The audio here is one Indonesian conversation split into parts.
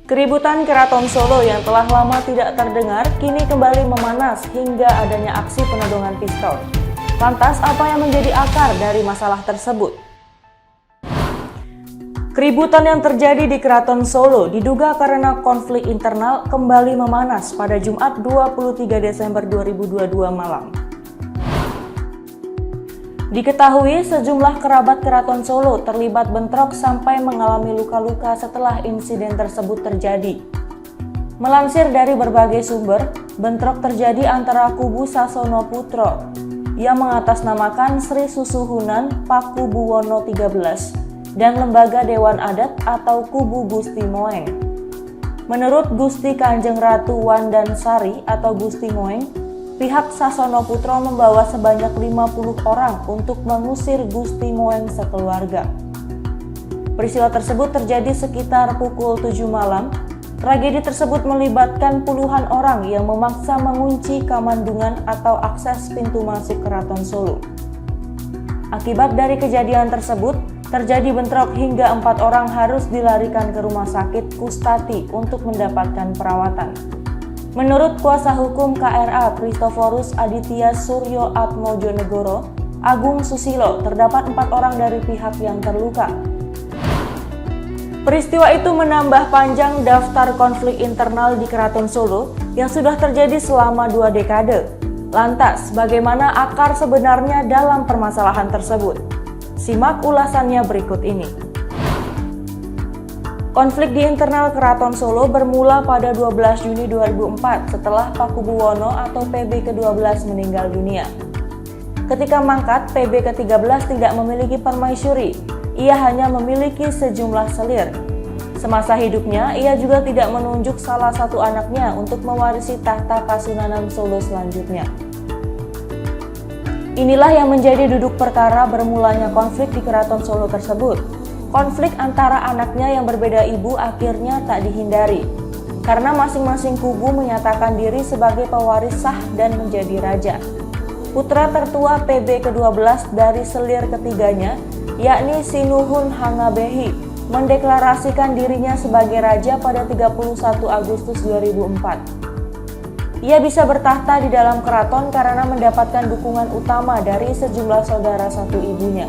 Keributan Keraton Solo yang telah lama tidak terdengar kini kembali memanas hingga adanya aksi penodongan pistol. Lantas, apa yang menjadi akar dari masalah tersebut? Keributan yang terjadi di Keraton Solo diduga karena konflik internal kembali memanas pada Jumat 23 Desember 2022 malam. Diketahui sejumlah kerabat Keraton Solo terlibat bentrok sampai mengalami luka-luka setelah insiden tersebut terjadi. Melansir dari berbagai sumber, bentrok terjadi antara kubu Sasono Putro yang mengatasnamakan Sri Susuhunan Pakubuwono XIII dan Lembaga Dewan Adat atau kubu Gusti Moeng. Menurut Gusti Kanjeng Ratu Wandansari atau Gusti Moeng, pihak Sasono Putro membawa sebanyak 50 orang untuk mengusir Gusti Moeng sekeluarga. Peristiwa tersebut terjadi sekitar pukul 7 malam. Tragedi tersebut melibatkan puluhan orang yang memaksa mengunci kamandungan atau akses pintu masuk Keraton Solo. Akibat dari kejadian tersebut, terjadi bentrok hingga 4 orang harus dilarikan ke rumah sakit Kustati untuk mendapatkan perawatan. Menurut kuasa hukum KRA Christoforus Aditya Suryo Atmojonegoro, Agung Susilo, terdapat 4 orang dari pihak yang terluka. Peristiwa itu menambah panjang daftar konflik internal di Keraton Solo yang sudah terjadi selama 2 dekade. Lantas, bagaimana akar sebenarnya dalam permasalahan tersebut? Simak ulasannya berikut ini. Konflik di internal Keraton Solo bermula pada 12 Juni 2004 setelah Pakubuwono atau PB ke-12 meninggal dunia. Ketika mangkat, PB ke-13 tidak memiliki permaisuri, ia hanya memiliki sejumlah selir. Semasa hidupnya, ia juga tidak menunjuk salah satu anaknya untuk mewarisi tahta Kasunanan Solo selanjutnya. Inilah yang menjadi duduk perkara bermulanya konflik di Keraton Solo tersebut. Konflik antara anaknya yang berbeda ibu akhirnya tak dihindari, karena masing-masing kubu menyatakan diri sebagai pewaris sah dan menjadi raja. Putra tertua PB ke-12 dari selir ketiganya, yakni Sinuhun Hangabehi, mendeklarasikan dirinya sebagai raja pada 31 Agustus 2004. Ia bisa bertahta di dalam keraton karena mendapatkan dukungan utama dari sejumlah saudara satu ibunya,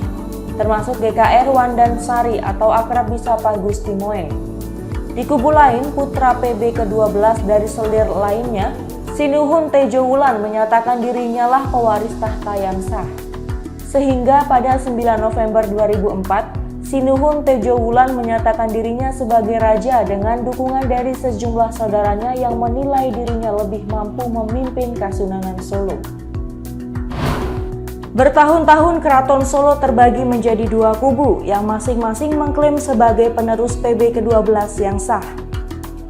termasuk GKR Wandansari atau akrab disapa Gusti Moeng. Di kubu lain, putra PB ke-12 dari selir lainnya, Sinuhun Tejowulan menyatakan dirinya lah pewaris tahta yang sah. Sehingga pada 9 November 2004, Sinuhun Tejowulan menyatakan dirinya sebagai raja dengan dukungan dari sejumlah saudaranya yang menilai dirinya lebih mampu memimpin Kasunanan Solo. Bertahun-tahun Keraton Solo terbagi menjadi 2 kubu yang masing-masing mengklaim sebagai penerus PB ke-12 yang sah.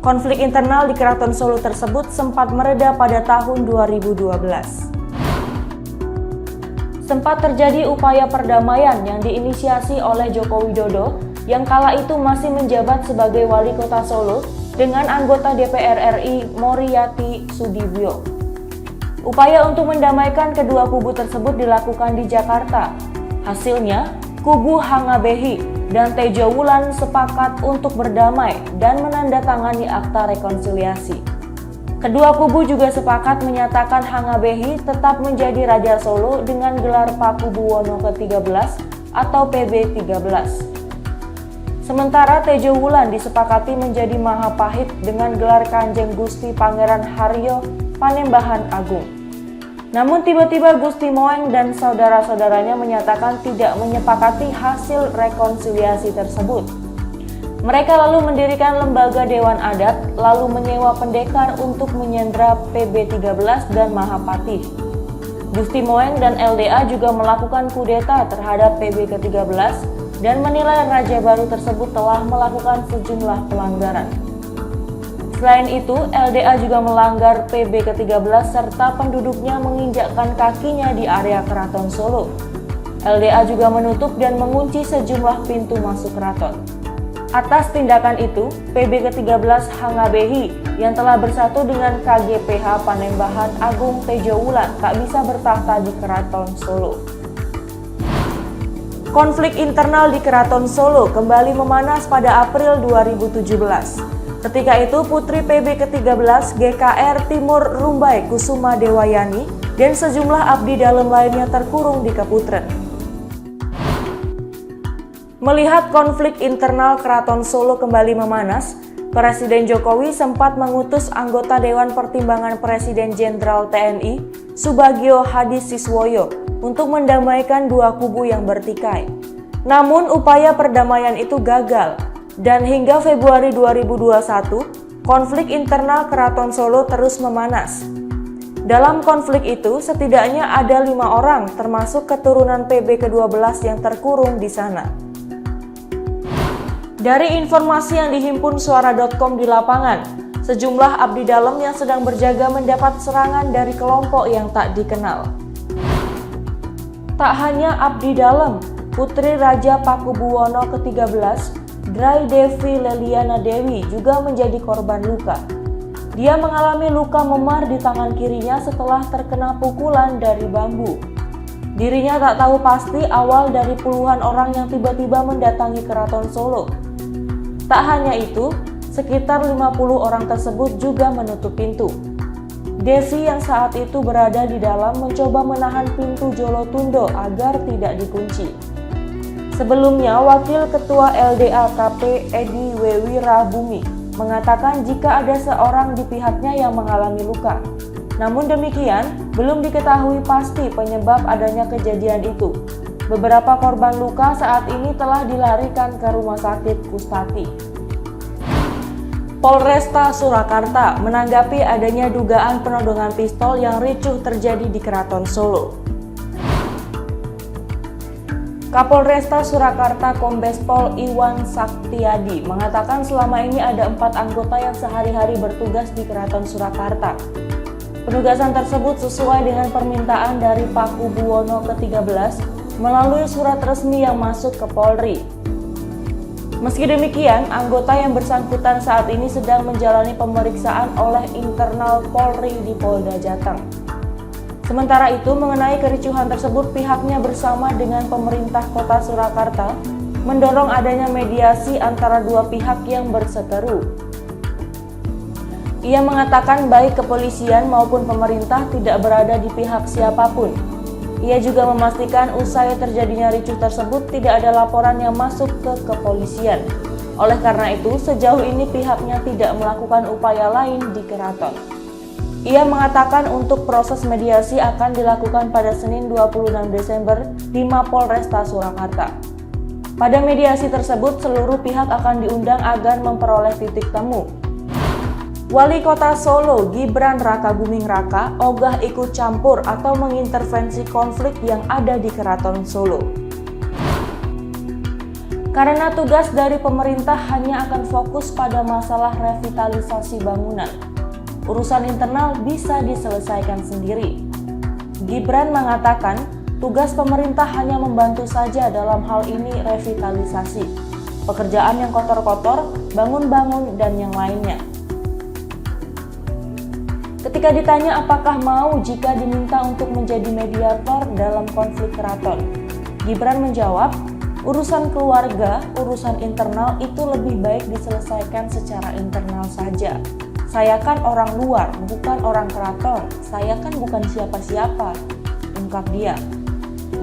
Konflik internal di Keraton Solo tersebut sempat mereda pada tahun 2012. Sempat terjadi upaya perdamaian yang diinisiasi oleh Joko Widodo yang kala itu masih menjabat sebagai wali kota Solo dengan anggota DPR RI Moriati Sudibyo. Upaya untuk mendamaikan kedua kubu tersebut dilakukan di Jakarta. Hasilnya, kubu Hangabehi dan Tejowulan sepakat untuk berdamai dan menandatangani akta rekonsiliasi. Kedua kubu juga sepakat menyatakan Hangabehi tetap menjadi Raja Solo dengan gelar Pakubuwono ke-13 atau PB13. Sementara Tejowulan disepakati menjadi Mahapahit dengan gelar Kanjeng Gusti Pangeran Haryo Panembahan Agung. Namun tiba-tiba Gusti Moeng dan saudara-saudaranya menyatakan tidak menyepakati hasil rekonsiliasi tersebut. Mereka lalu mendirikan Lembaga Dewan Adat, lalu menyewa pendekar untuk menyandra PB13 dan Mahapatih. Gusti Moeng dan LDA juga melakukan kudeta terhadap PB ke-13 dan menilai raja baru tersebut telah melakukan sejumlah pelanggaran. Selain itu, LDA juga melanggar PB ke-13 serta penduduknya menginjakkan kakinya di area Keraton Solo. LDA juga menutup dan mengunci sejumlah pintu masuk keraton. Atas tindakan itu, PB ke-13 Hangabehi yang telah bersatu dengan KGPH Panembahan Agung Tejowulan tak bisa bertahta di Keraton Solo. Konflik internal di Keraton Solo kembali memanas pada April 2017. Ketika itu Putri PB ke-13 GKR Timur Rumbai Kusuma Dewayani dan sejumlah abdi dalam lainnya terkurung di Kaputren. Melihat konflik internal Keraton Solo kembali memanas, Presiden Jokowi sempat mengutus anggota Dewan Pertimbangan Presiden Jenderal TNI Subagio Hadi Siswoyo untuk mendamaikan dua kubu yang bertikai. Namun upaya perdamaian itu gagal. Dan hingga Februari 2021, konflik internal Keraton Solo terus memanas. Dalam konflik itu, setidaknya ada 5 orang termasuk keturunan PB ke-12 yang terkurung di sana. Dari informasi yang dihimpun suara.com di lapangan, sejumlah abdi dalam yang sedang berjaga mendapat serangan dari kelompok yang tak dikenal. Tak hanya abdi dalam, Putri Raja Pakubuwono ke-13, Drai Devi Leliana Dewi juga menjadi korban luka. Dia mengalami luka memar di tangan kirinya setelah terkena pukulan dari bambu. Dirinya tak tahu pasti awal dari puluhan orang yang tiba-tiba mendatangi Keraton Solo. Tak hanya itu, sekitar 50 orang tersebut juga menutup pintu. Devi yang saat itu berada di dalam mencoba menahan pintu Jolotundo agar tidak dikunci. Sebelumnya, Wakil Ketua LDA KP Edi Wewirabumi mengatakan jika ada seorang di pihaknya yang mengalami luka. Namun demikian, belum diketahui pasti penyebab adanya kejadian itu. Beberapa korban luka saat ini telah dilarikan ke Rumah Sakit Kustati. Polresta Surakarta menanggapi adanya dugaan penodongan pistol yang ricuh terjadi di Keraton Solo. Kapolresta Surakarta Kombes Pol Iwan Saktiadi mengatakan selama ini ada 4 anggota yang sehari-hari bertugas di Keraton Surakarta. Penugasan tersebut sesuai dengan permintaan dari Pakubuwono ke-13 melalui surat resmi yang masuk ke Polri. Meski demikian, anggota yang bersangkutan saat ini sedang menjalani pemeriksaan oleh internal Polri di Polda Jateng. Sementara itu, mengenai kericuhan tersebut, pihaknya bersama dengan pemerintah kota Surakarta mendorong adanya mediasi antara dua pihak yang berseteru. Ia mengatakan baik kepolisian maupun pemerintah tidak berada di pihak siapapun. Ia juga memastikan usai terjadinya ricuh tersebut tidak ada laporan yang masuk ke kepolisian. Oleh karena itu, sejauh ini pihaknya tidak melakukan upaya lain di keraton. Ia mengatakan untuk proses mediasi akan dilakukan pada Senin 26 Desember di Mapolresta Surakarta. Pada mediasi tersebut, seluruh pihak akan diundang agar memperoleh titik temu. Wali Kota Solo Gibran Rakabuming Raka ogah ikut campur atau mengintervensi konflik yang ada di Keraton Solo. Karena tugas dari pemerintah hanya akan fokus pada masalah revitalisasi bangunan. Urusan internal bisa diselesaikan sendiri. Gibran mengatakan, tugas pemerintah hanya membantu saja dalam hal ini revitalisasi. Pekerjaan yang kotor-kotor, bangun-bangun, dan yang lainnya. Ketika ditanya apakah mau jika diminta untuk menjadi mediator dalam konflik keraton, Gibran menjawab, urusan keluarga, urusan internal itu lebih baik diselesaikan secara internal saja. Saya kan orang luar, bukan orang keraton. Saya kan bukan siapa-siapa, ungkap dia.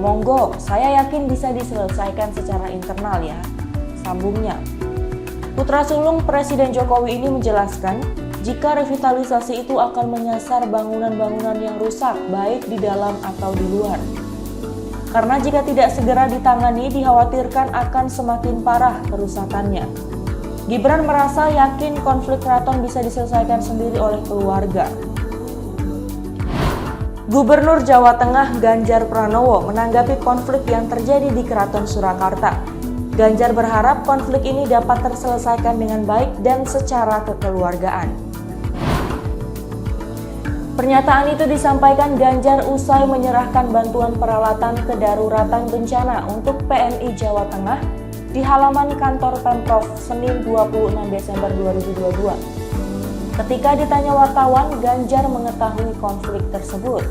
Monggo, saya yakin bisa diselesaikan secara internal ya, sambungnya. Putra sulung Presiden Jokowi ini menjelaskan, jika revitalisasi itu akan menyasar bangunan-bangunan yang rusak, baik di dalam atau di luar. Karena jika tidak segera ditangani, dikhawatirkan akan semakin parah kerusakannya. Gibran merasa yakin konflik keraton bisa diselesaikan sendiri oleh keluarga. Gubernur Jawa Tengah Ganjar Pranowo menanggapi konflik yang terjadi di Keraton Surakarta. Ganjar berharap konflik ini dapat terselesaikan dengan baik dan secara kekeluargaan. Pernyataan itu disampaikan Ganjar usai menyerahkan bantuan peralatan kedaruratan bencana untuk PMI Jawa Tengah di halaman kantor Pemprov Senin 26 Desember 2022. Ketika ditanya wartawan, Ganjar mengetahui konflik tersebut.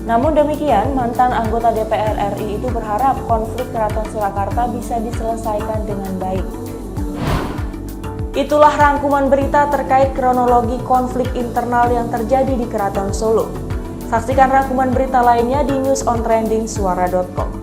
Namun demikian, mantan anggota DPR RI itu berharap konflik Keraton Surakarta bisa diselesaikan dengan baik. Itulah rangkuman berita terkait kronologi konflik internal yang terjadi di Keraton Solo. Saksikan rangkuman berita lainnya di newsontrendingsuara.com.